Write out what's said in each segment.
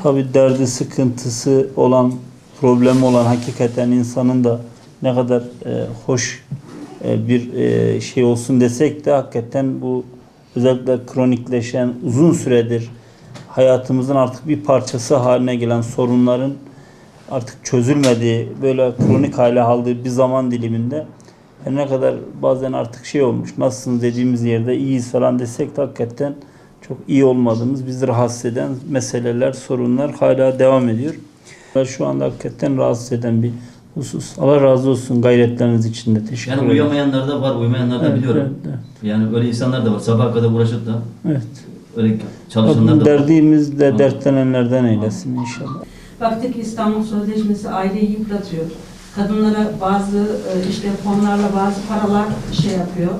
Tabii derdi, sıkıntısı olan, problemi olan hakikaten insanın da ne kadar hoş bir şey olsun desek de hakikaten bu özellikle kronikleşen, uzun süredir hayatımızın artık bir parçası haline gelen sorunların artık çözülmediği, böyle kronik hale aldığı bir zaman diliminde ne kadar bazen artık şey olmuş, nasılsınız dediğimiz yerde iyiyiz falan desek de hakikaten çok iyi olmadığımız, bizi rahatsız eden meseleler, sorunlar hala devam ediyor. Şu anda hakikaten rahatsız eden bir husus. Allah razı olsun gayretleriniz için de teşekkür ederim. Yani uyuyamayanlar da var, uyumayanlar da biliyorum. Evet. Yani öyle insanlar da var. Sabaha kadar uğraşıp da öyle çalışanlar da var. Derdimiz de dertlenenlerden eylesin inşallah. Baktık İstanbul Sözleşmesi aileyi yıpratıyor. Kadınlara bazı işte fonlarla bazı paralar veriyor.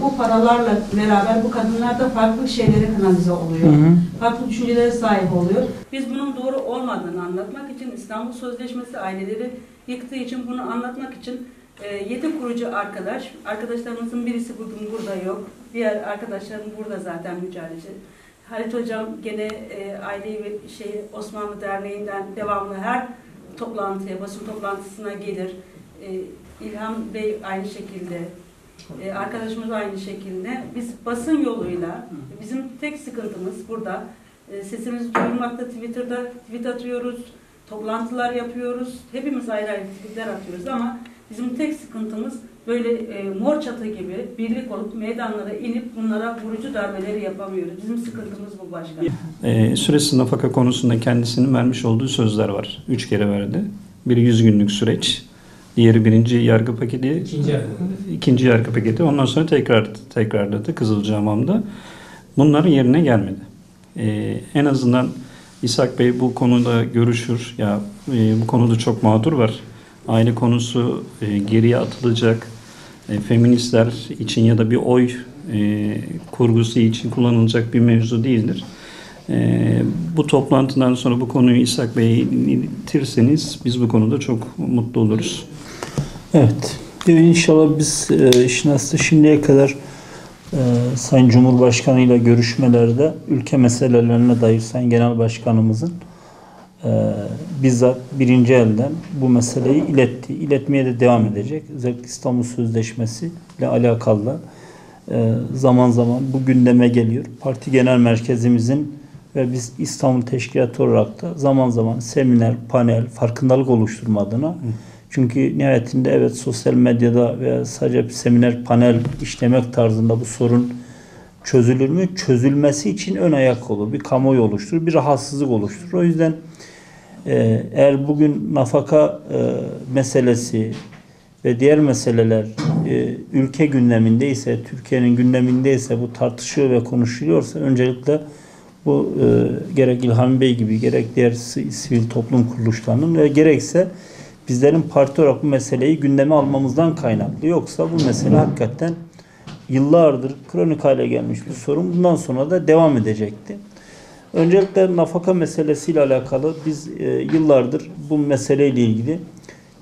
Bu paralarla beraber bu kadınlar da farklı şeylere kanalize oluyor. Farklı düşüncelere sahip oluyor. Biz bunun doğru olmadığını anlatmak için İstanbul Sözleşmesi aileleri yıktığı için bunu anlatmak için 7 kurucu arkadaşlarımızın birisi bugün burada yok. Diğer arkadaşlarım burada zaten mücadeleci. Halit Hocam gene aileyi ve Osmanlı Derneği'nden devamlı her toplantıya, basın toplantısına gelir. İlham Bey aynı şekilde, arkadaşımız aynı şekilde. Biz basın yoluyla, bizim tek sıkıntımız burada. Sesimizi duyurmakta, Twitter'da tweet atıyoruz, toplantılar yapıyoruz. Hepimiz ayrı ayrı tweetler atıyoruz ama bizim tek sıkıntımız böyle mor çatı gibi birlik olup meydanlara inip bunlara vurucu darbeleri yapamıyoruz. Bizim sıkıntımız bu başkanım. Süresiz nafaka konusunda kendisinin vermiş olduğu sözler var. 3 kere verdi. Biri 100 günlük süreç. Diğeri birinci yargı paketi. İkinci yargı paketi. Ondan sonra tekrarladı Kızılcahamam'da. Bunların yerine gelmedi. En azından İshak Bey bu konuda görüşür. Ya bu konuda çok mağdur var. Aile konusu geriye atılacak. Feministler için ya da bir oy kurgusu için kullanılacak bir mevzu değildir. Bu toplantıdan sonra bu konuyu İshak Bey'e iletirseniz biz bu konuda çok mutlu oluruz. Evet. İnşallah biz işin aslı şimdiye kadar Sayın Cumhurbaşkanı ile görüşmelerde ülke meselelerine dair Sayın Genel Başkanımızın bizzat birinci elden bu meseleyi iletti. İletmeye de devam edecek. Özellikle İstanbul Sözleşmesi ile alakalı zaman zaman bu gündeme geliyor. Parti Genel Merkezimizin ve biz İstanbul Teşkilatı olarak da zaman zaman seminer, panel, farkındalık oluşturma adına. Çünkü nihayetinde evet sosyal medyada veya sadece bir seminer, panel işlemek tarzında bu sorun çözülür mü? Çözülmesi için ön ayak olur. Bir kamuoyu oluşturur, bir rahatsızlık oluşturur. O yüzden eğer bugün nafaka meselesi ve diğer meseleler ülke gündemindeyse, Türkiye'nin gündemindeyse, bu tartışılıyor ve konuşuluyorsa öncelikle bu gerek İlham Bey gibi, gerek diğer sivil toplum kuruluşlarının ve gerekse bizlerin parti olarak bu meseleyi gündeme almamızdan kaynaklı. Yoksa bu mesele hakikaten yıllardır kronik hale gelmiş bir sorun. Bundan sonra da devam edecekti. Öncelikle nafaka meselesiyle alakalı biz yıllardır bu meseleyle ilgili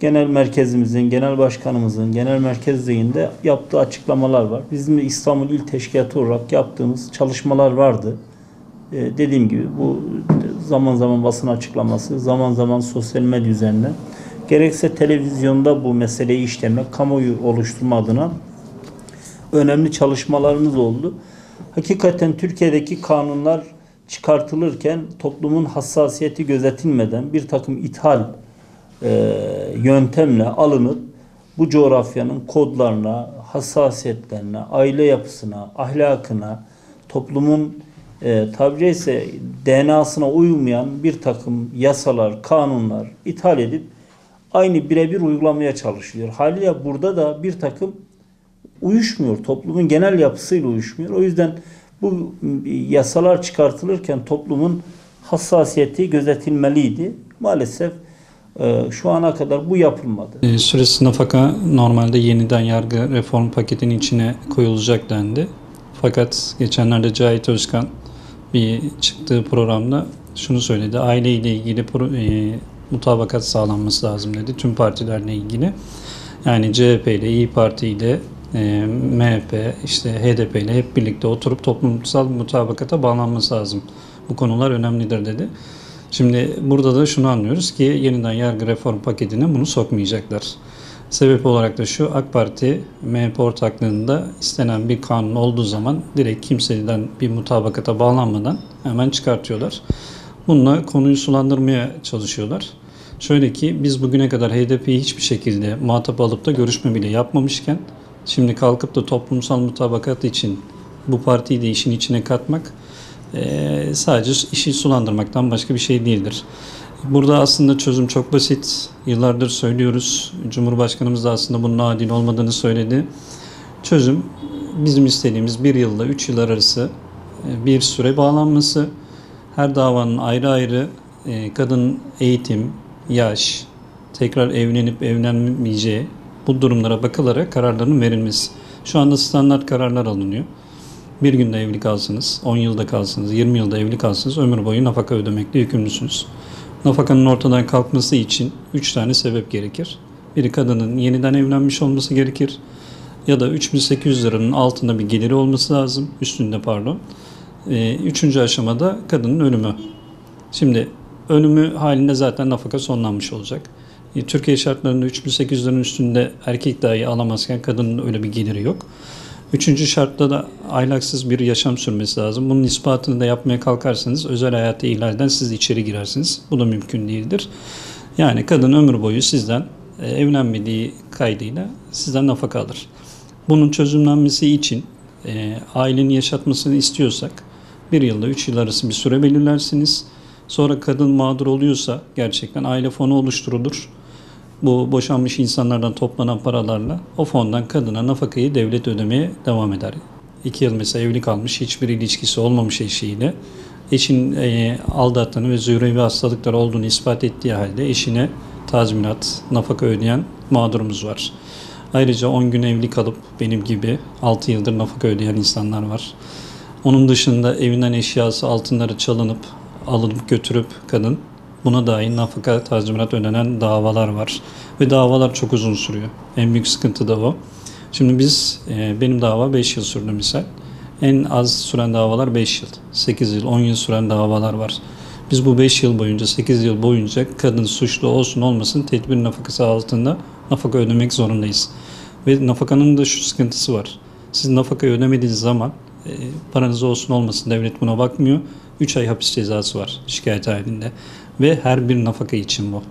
genel merkezimizin, genel başkanımızın genel merkezliğinde yaptığı açıklamalar var. Bizim İstanbul İl Teşkilatı olarak yaptığımız çalışmalar vardı. Dediğim gibi bu zaman zaman basın açıklaması, zaman zaman sosyal medya üzerinden, gerekse televizyonda bu meseleyi işlemek, kamuoyu oluşturma adına önemli çalışmalarımız oldu. Hakikaten Türkiye'deki kanunlar çıkartılırken toplumun hassasiyeti gözetilmeden bir takım ithal yöntemle alınıp bu coğrafyanın kodlarına, hassasiyetlerine, aile yapısına, ahlakına, toplumun tabiri caizse DNA'sına uymayan bir takım yasalar, kanunlar ithal edip aynı birebir uygulamaya çalışılıyor. Haliyle burada da bir takım uyuşmuyor. Toplumun genel yapısıyla uyuşmuyor. O yüzden bu yasalar çıkartılırken toplumun hassasiyeti gözetilmeliydi. Maalesef şu ana kadar bu yapılmadı. Süresiz nafaka normalde yeniden yargı reform paketinin içine koyulacak dendi. Fakat geçenlerde Cahit Özkan bir çıktığı programda şunu söyledi. Aileyle ilgili mutabakat sağlanması lazım dedi. Tüm partilerle ilgili. Yani CHP ile, İYİ Parti ile, MHP, işte HDP ile hep birlikte oturup toplumsal mutabakata bağlanması lazım. Bu konular önemlidir dedi. Şimdi burada da şunu anlıyoruz ki yeniden yargı reform paketine bunu sokmayacaklar. Sebep olarak da şu: AK Parti, MHP ortaklığında istenen bir kanun olduğu zaman direkt kimseden bir mutabakata bağlanmadan hemen çıkartıyorlar. Bununla konuyu sulandırmaya çalışıyorlar. Şöyle ki biz bugüne kadar HDP'yi hiçbir şekilde muhatap alıp da görüşme bile yapmamışken şimdi kalkıp da toplumsal mutabakat için bu partiyi de işin içine katmak sadece işi sulandırmaktan başka bir şey değildir. Burada aslında çözüm çok basit. Yıllardır söylüyoruz. Cumhurbaşkanımız da aslında bunun adil olmadığını söyledi. Çözüm bizim istediğimiz 1 yılla 3 yıl arası bir süre bağlanması. Her davanın ayrı ayrı kadın eğitim, yaş, tekrar evlenip evlenmeyeceği bu durumlara bakılarak kararların verilmesi. Şu anda standart kararlar alınıyor. Bir günde evli kalsınız, 10 yılda kalsınız, 20 yılda evli kalsınız, ömür boyu nafaka ödemekle yükümlüsünüz. Nafakanın ortadan kalkması için 3 tane sebep gerekir. Biri kadının yeniden evlenmiş olması gerekir. Ya da 3.800 liranın altında bir geliri olması lazım. Üstünde pardon. 3. aşamada kadının ölümü. Şimdi ölümü halinde zaten nafaka sonlanmış olacak. Türkiye şartlarında 3.800 liranın üstünde erkek dahi alamazken kadının öyle bir geliri yok. 3. şartta da aylaksız bir yaşam sürmesi lazım. Bunun ispatını da yapmaya kalkarsanız özel hayatı ihlalden siz içeri girersiniz. Bu da mümkün değildir. Yani kadın ömür boyu sizden evlenmediği kaydıyla sizden nafaka alır. Bunun çözümlenmesi için ailenin yaşatmasını istiyorsak 1 yılda 3 yıl arası bir süre belirlersiniz. Sonra kadın mağdur oluyorsa gerçekten aile fonu oluşturulur. Bu boşanmış insanlardan toplanan paralarla o fondan kadına nafakayı devlet ödemeye devam eder. 2 yıl mesela evli kalmış, hiçbir ilişkisi olmamış eşiyle. Eşin aldattığını ve zührevi hastalıkları olduğunu ispat ettiği halde eşine tazminat, nafaka ödeyen mağdurumuz var. Ayrıca 10 gün evli kalıp benim gibi 6 yıldır nafaka ödeyen insanlar var. Onun dışında evinden eşyası, altınları çalınıp alınıp götürüp kadın buna dair nafaka, tazminat ödenen davalar var. Ve davalar çok uzun sürüyor. En büyük sıkıntı da o. Şimdi benim dava 5 yıl sürdü misal. En az süren davalar 5 yıl, 8 yıl, 10 yıl süren davalar var. Biz bu 5 yıl boyunca, 8 yıl boyunca kadın suçlu olsun olmasın tedbir nafakası altında nafaka ödemek zorundayız. Ve nafakanın da şu sıkıntısı var. Siz nafakayı ödemediğiniz zaman paranız olsun olmasın devlet buna bakmıyor. 3 ay hapis cezası var şikayet halinde. Ve her bir nafaka için bu.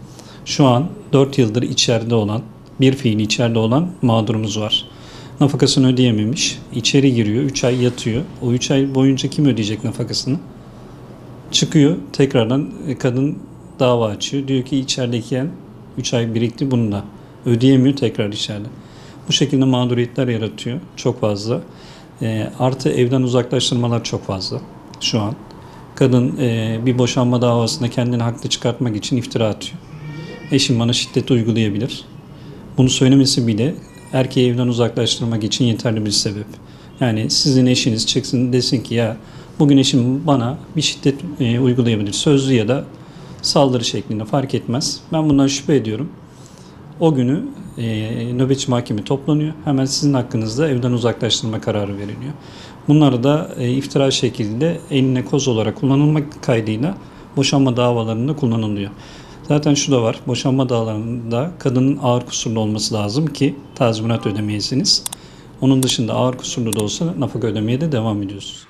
Şu an 4 yıldır içeride olan, bir fiili içeride olan mağdurumuz var. Nafakasını ödeyememiş, içeri giriyor, 3 ay yatıyor. O 3 ay boyunca kim ödeyecek nafakasını? Çıkıyor, tekrardan kadın dava açıyor. Diyor ki içerideyken 3 ay birikti, bunu da ödeyemiyor, tekrar içeride. Bu şekilde mağduriyetler yaratıyor, çok fazla. Artı evden uzaklaştırmalar çok fazla şu an. Kadın bir boşanma davasında kendini haklı çıkartmak için iftira atıyor. Eşim bana şiddet uygulayabilir. Bunu söylemesi bile erkeği evden uzaklaştırmak için yeterli bir sebep. Yani sizin eşiniz çıksın desin ki ya bugün eşim bana bir şiddet uygulayabilir. Sözlü ya da saldırı şeklinde fark etmez. Ben bundan şüphe ediyorum. O günü nöbetçi mahkeme toplanıyor. Hemen sizin hakkınızda evden uzaklaştırma kararı veriliyor. Bunlar da iftira şekilde eline koz olarak kullanılmak kaydıyla boşanma davalarında kullanılıyor. Zaten şu da var. Boşanma davalarında kadının ağır kusurlu olması lazım ki tazminat ödemeyesiniz. Onun dışında ağır kusurlu da olsa nafaka ödemeye de devam ediyorsunuz.